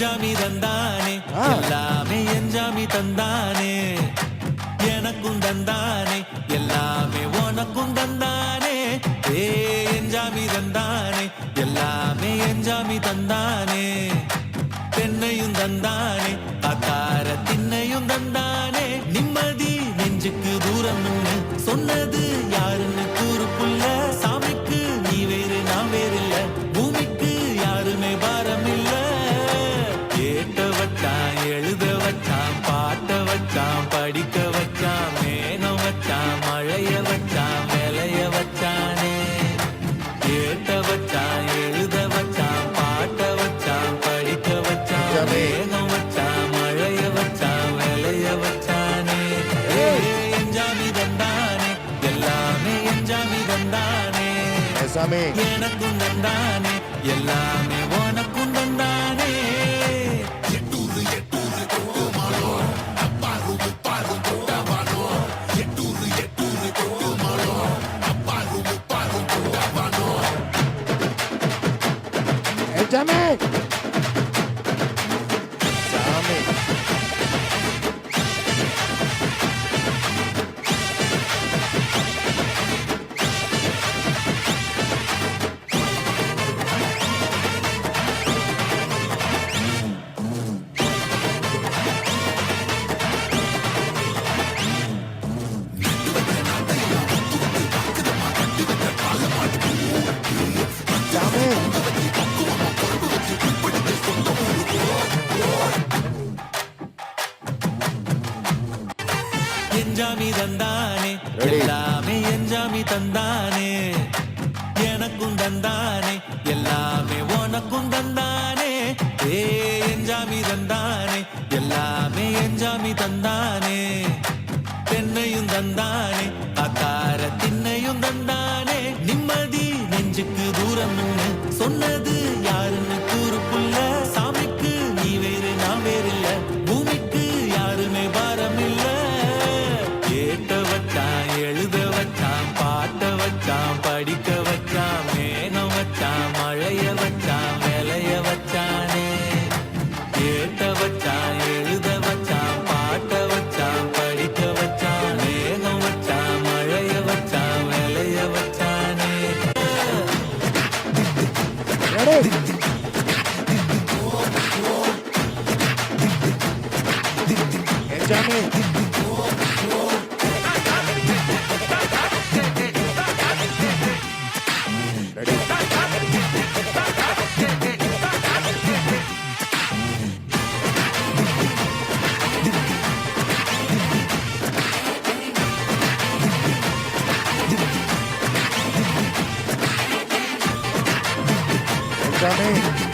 என்ஜாமி தந்தானே எல்லாமே என்ஜாமி தந்தானே எனக்கும் தந்தானே எல்லாமே உனக்கும் தந்தானே ஏ என்ஜாமி தந்தானே எல்லாமே என்ஜாமி தந்தானே தென்னையும் தந்தானே அக்கார திண்ணையும் தந்தானே நிம்மதி நெஞ்சுக்கு தூரம் சொன்னது யாருன்னு கூறுக்குள்ள சாமிக்கு நீ வேறு நான் வேறு இல்ல பூமிக்கு யாருமே பாரம் இல்ல கேட்ட வச்சான் எழுத வச்சான் பாட்ட வச்சான் படிக்க வச்சான் மேகம் வச்சான் மழைய வச்சான் விளைய வச்சானே கேட்ட வச்சான் எழுத வச்சான் பாட்ட வச்சான் படிக்க வச்சான் மேகம் வச்சான் மழைய வச்சான் விளைய வச்சானே என்ஜாமி தந்தானே எல்லாமே என்ஜாமி தந்தானே எனக்கும் தந்தானே எல்லாமே உனக்கும் தந்தானே Benjamin! என்ஜாமி தந்தானே எல்லாமே என்ஜாமி தந்தானே எனக்கும் தந்தானே எல்லாமே உனக்கும் தந்தானே ஏ என்ஜாமி தந்தானே எல்லாமே என்ஜாமி தந்தானே தென்னையும் தந்தானே அக்கார திண்ணையும் தந்தானே நிம்மதி நெஞ்சுக்கு தூரம் சொன்னது யாருன்னு கூறுக்குள்ள சாமிக்கு நீ வேறு நான் வேறு இல்ல பூமிக்கு யாருமே பாரம் இல்ல கேட்ட வச்சான் எழுத வச்சான் பாட்ட வச்சான் படிக்க வச்சான் மேகம் வச்சான் மழைய வச்சான் விளைய வச்சானே கேட்ட வச்சான் எழுத வச்சான் பாட்ட வச்சான் படிக்க வச்சான் மேகம் வச்சான் மழைய வச்சான் விளைய வச்சானே Benjamin! Benjamin!